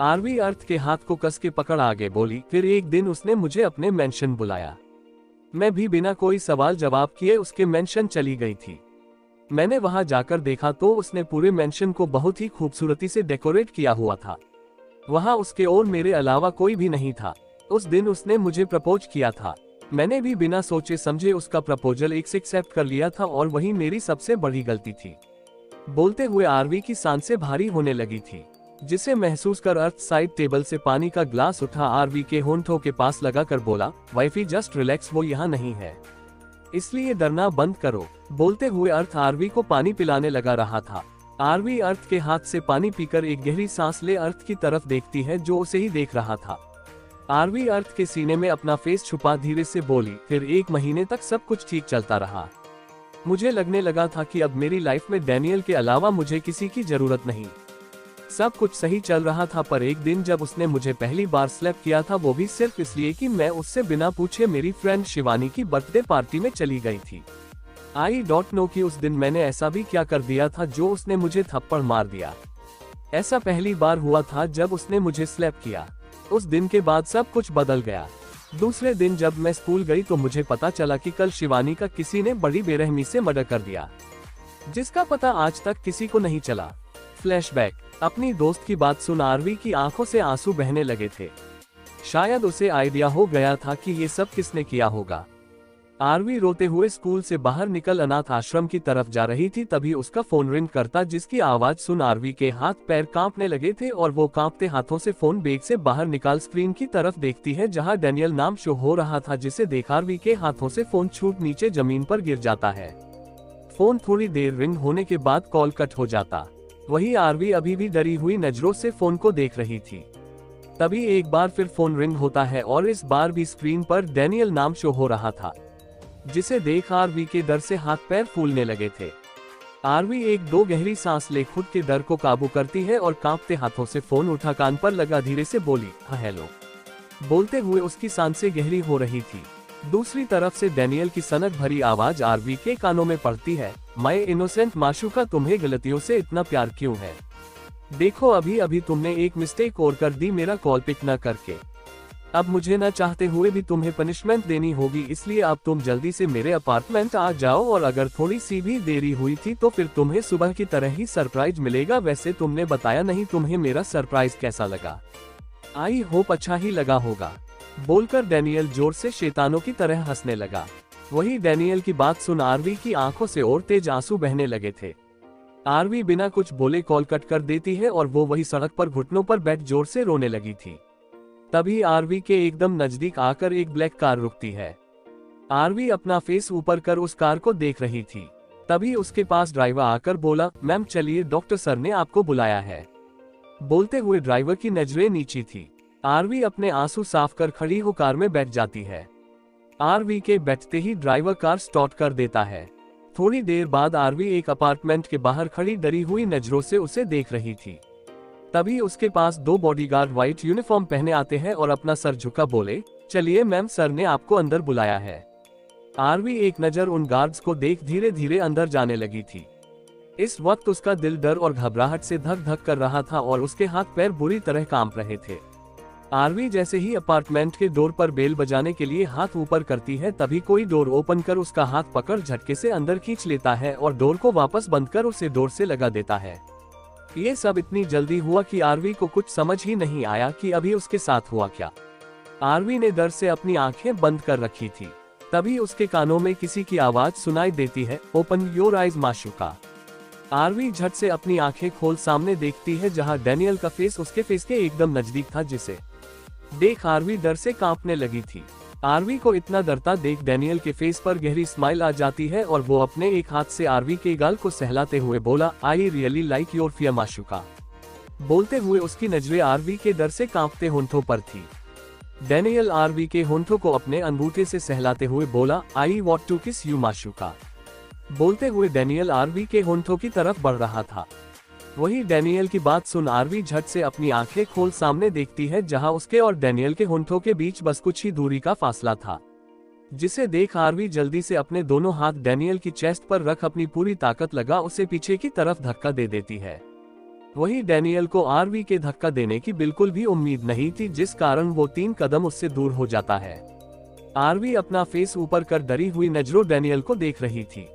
RV अर्थ के हाथ को कस के पकड़ आगे बोली। फिर एक दिन उसने मुझे अपने मेंशन बुलाया। मैं भी बिना कोई सवाल जवाब किए उसके मेंशन चली गई थी। मैंने वहां जाकर देखा तो उसने पूरे मेंशन को बहुत ही खूबसूरती से डेकोरेट किया हुआ था। वहां उसके और मेरे अलावा कोई भी नहीं था। उस दिन उसने मुझे प्रपोज किया था। मैंने भी बिना सोचे समझे उसका प्रपोजल एक्सेप्ट कर लिया था और वही मेरी सबसे बड़ी गलती थी। बोलते हुए आरवी की सांसें भारी होने लगी थी, जिसे महसूस कर अर्थ साइड टेबल से पानी का ग्लास उठा आरवी के होंठों के पास लगाकर बोला, वाइफी जस्ट रिलैक्स, वो यहाँ नहीं है, इसलिए डरना बंद करो। बोलते हुए अर्थ आरवी को पानी पिलाने लगा रहा था। आरवी अर्थ के हाथ से पानी पीकर एक गहरी सांस ले अर्थ की तरफ देखती है जो उसे ही देख रहा था। आरवी अर्थ के सीने में अपना फेस छुपा धीरे से बोली, फिर 1 महीने तक सब कुछ ठीक चलता रहा। मुझे लगने लगा था कि अब मेरी लाइफ में डैनियल के अलावा मुझे किसी की जरूरत नहीं। सब कुछ सही चल रहा था, पर एक दिन जब उसने मुझे पहली बार स्लैप किया था, वो भी सिर्फ इसलिए कि मैं उससे बिना पूछे मेरी फ्रेंड शिवानी की बर्थडे पार्टी में चली गई थी। आई डोंट नो कि उस दिन मैंने ऐसा भी क्या कर दिया था जो उसने मुझे थप्पड़ मार दिया। ऐसा पहली बार हुआ था जब उसने मुझे स्लैप किया। उस दिन के बाद सब कुछ बदल गया। दूसरे दिन जब मैं स्कूल गई तो मुझे पता चला कि कल शिवानी का किसी ने बड़ी बेरहमी से मर्डर कर दिया, जिसका पता आज तक किसी को नहीं चला। फ्लैशबैक। अपनी दोस्त की बात सुन आरवी की आंखों से आंसू बहने लगे थे। शायद उसे आइडिया हो गया था कि ये सब किसने किया होगा। आरवी रोते हुए स्कूल से बाहर निकल अनाथ आश्रम की तरफ जा रही थी, तभी उसका फोन रिंग करता, जिसकी आवाज सुन आरवी के हाथ पैर कांपने लगे थे और वो कांपते हाथों से फोन बैग से बाहर निकाल स्क्रीन की तरफ देखती है जहां डैनियल नाम शो हो रहा था, जिसे देख आरवी के हाथों से फोन छूट नीचे जमीन पर गिर जाता है। फोन थोड़ी देर रिंग होने के बाद कॉल कट हो जाता। वही आरवी अभी भी डरी हुई नजरों से फोन को देख रही थी। तभी एक बार फिर फोन रिंग होता है और इस बार भी स्क्रीन पर डैनियल नाम शो हो रहा था, जिसे देख आरवी के डर से हाथ पैर फूलने लगे थे। आरवी 1-2 गहरी सांस ले खुद के डर को काबू करती है और कांपते हाथों से फोन उठा कान पर लगा धीरे से बोली, हाँ हेलो। बोलते हुए उसकी सांसें गहरी हो रही थी। दूसरी तरफ से डैनियल की सनक भरी आवाज आरवी के कानों में पड़ती है, माय इनोसेंट माशूका, तुम्हें गलतियों से इतना प्यार क्यों है? देखो अभी अभी तुमने एक मिस्टेक और कर दी मेरा कॉल पिक न करके। अब मुझे न चाहते हुए भी तुम्हें पनिशमेंट देनी होगी, इसलिए अब तुम जल्दी से मेरे अपार्टमेंट आ जाओ और अगर थोड़ी सी भी देरी हुई थी तो फिर तुम्हें सुबह की तरह ही सरप्राइज मिलेगा। वैसे तुमने बताया नहीं तुम्हें मेरा सरप्राइज कैसा लगा। आई होप अच्छा ही लगा होगा। बोलकर डैनियल जोर से शैतानों की तरह हंसने लगा। वही डैनियल की बात सुन आरवी की आंखों से और तेज आंसू बहने लगे थे। आरवी बिना कुछ बोले कॉल कट कर देती है और वो वही सड़क पर घुटनों पर बैठ जोर से रोने लगी थी। तभी आरवी के एकदम नजदीक आकर एक ब्लैक कार रुकती है। आरवी अपना फेस ऊपर कर उस कार को देख रही थी। तभी उसके पास ड्राइवर आकर बोला, मैम चलिए, डॉक्टर सर ने आपको बुलाया है। बोलते हुए ड्राइवर की नजरें नीची थी। आरवी अपने आंसू साफ कर खड़ी हो कार में बैठ जाती है। आरवी के बैठते ही ड्राइवर कार स्टार्ट कर देता है। थोड़ी देर बाद आरवी एक अपार्टमेंट के बाहर खड़ी डरी हुई नजरों से उसे देख रही थी। तभी उसके पास 2 बॉडीगार्ड व्हाइट यूनिफॉर्म पहने आते हैं और अपना सर झुका बोले, चलिए मैम, सर ने आपको अंदर बुलाया है। आरवी एक नजर उन गार्ड्स को देख धीरे धीरे अंदर जाने लगी थी। इस वक्त उसका दिल डर और घबराहट से धक धक कर रहा था और उसके हाथ पैर बुरी तरह कांप रहे थे। आरवी जैसे ही अपार्टमेंट के डोर पर बेल बजाने के लिए हाथ ऊपर करती है, तभी कोई डोर ओपन कर उसका हाथ पकड़ झटके से अंदर खींच लेता है और डोर को वापस बंद कर उसे डोर से लगा देता है। ये सब इतनी जल्दी हुआ कि आरवी को कुछ समझ ही नहीं आया कि अभी उसके साथ हुआ क्या। आरवी ने डर से अपनी आंखें बंद कर रखी थी। तभी उसके कानों में किसी की आवाज सुनाई देती है, ओपन योर आइज माशूका। आरवी झट से अपनी आंखें खोल सामने देखती है जहां डैनियल का फेस उसके फेस के एकदम नजदीक था, जिसे देख आरवी डर से कांपने लगी थी। आरवी को इतना डरता देख डैनियल के फेस पर गहरी स्माइल आ जाती है और वो अपने एक हाथ से आरवी के गाल को सहलाते हुए बोला, I really like your fear माशूका। बोलते हुए उसकी नजरें आरवी के डर से कांपते होंठों पर थी। डैनियल आरवी के होंठों को अपने अंगूठे से सहलाते हुए बोला, आई वॉन्ट टू किस यू माशूका। बोलते हुए डैनियल आरवी के होंठों की तरफ बढ़ रहा था। वही डैनियल की बात सुन आरवी झट से अपनी आंखें खोल सामने देखती है जहां उसके और डैनियल के होंठों के बीच बस कुछ ही दूरी का फासला था, जिसे देख आरवी जल्दी से अपने दोनों हाथ डैनियल की चेस्ट पर रख अपनी पूरी ताकत लगा उसे पीछे की तरफ धक्का दे देती है। वही डैनियल को आरवी के धक्का देने की बिल्कुल भी उम्मीद नहीं थी, जिस कारण वो 3 कदम उससे दूर हो जाता है। आरवी अपना फेस ऊपर कर डरी हुई नजरों डैनियल को देख रही थी,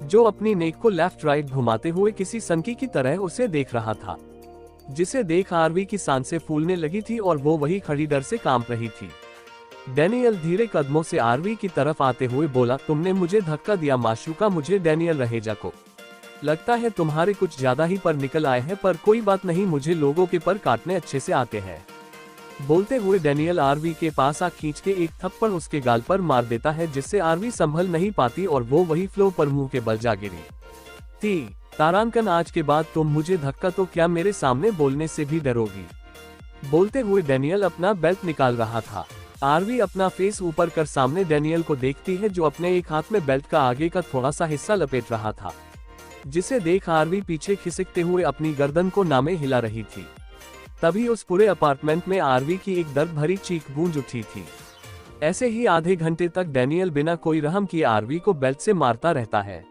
जो अपनी नेक को लेफ्ट राइट घुमाते हुए किसी सनकी की तरह उसे देख रहा था, जिसे देख आरवी की सांसें फूलने लगी थी और वो वही खड़ी डर से कांप रही थी। डैनियल धीरे कदमों से आरवी की तरफ आते हुए बोला, तुमने मुझे धक्का दिया माशूका, मुझे डैनियल रहेजा को। लगता है तुम्हारे कुछ ज्यादा ही पर निकल आए हैं, पर कोई बात नहीं, मुझे लोगों के पर काटने अच्छे से आते हैं। बोलते हुए डैनियल आरवी के पास आ खींच के एक थप्पड़ उसके गाल पर मार देता है, जिससे आरवी संभल नहीं पाती और वो वही फ्लो पर मुंह के बल जा गिरी थी। तारांकन, आज के बाद तुम मुझे धक्का तो क्या मेरे सामने बोलने से भी डरोगी? बोलते हुए डैनियल अपना बेल्ट निकाल रहा था। आरवी अपना फेस ऊपर कर सामने डैनियल को देखती है, जो अपने एक हाथ में बेल्ट का आगे का थोड़ा सा हिस्सा लपेट रहा था, जिसे देख आरवी पीछे खिसकते हुए अपनी गर्दन को नामे हिला रही थी। तभी उस पूरे अपार्टमेंट में आरवी की एक दर्द भरी चीख गूंज उठी थी। ऐसे ही आधे घंटे तक डैनियल बिना कोई रहम किए आरवी को बेल्ट से मारता रहता है।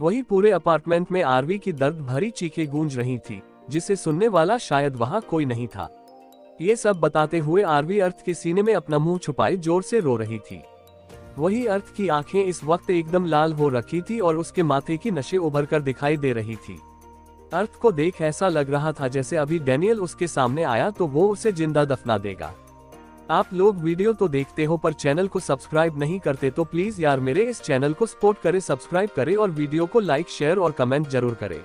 वही पूरे अपार्टमेंट में आरवी की दर्द भरी चीखें गूंज रही थी, जिसे सुनने वाला शायद वहां कोई नहीं था। ये सब बताते हुए आरवी अर्थ के सीने में अपना मुंह छुपाए जोर से रो रही थी। वही अर्थ की आंखें इस वक्त एकदम लाल हो रखी थी और उसके माथे की नसें उभर कर दिखाई दे रही थी। अर्थ को देख ऐसा लग रहा था जैसे अभी डैनियल उसके सामने आया तो वो उसे जिंदा दफना देगा। आप लोग वीडियो तो देखते हो पर चैनल को सब्सक्राइब नहीं करते, तो प्लीज यार मेरे इस चैनल को सपोर्ट करें, सब्सक्राइब करें और वीडियो को लाइक शेयर और कमेंट जरूर करें।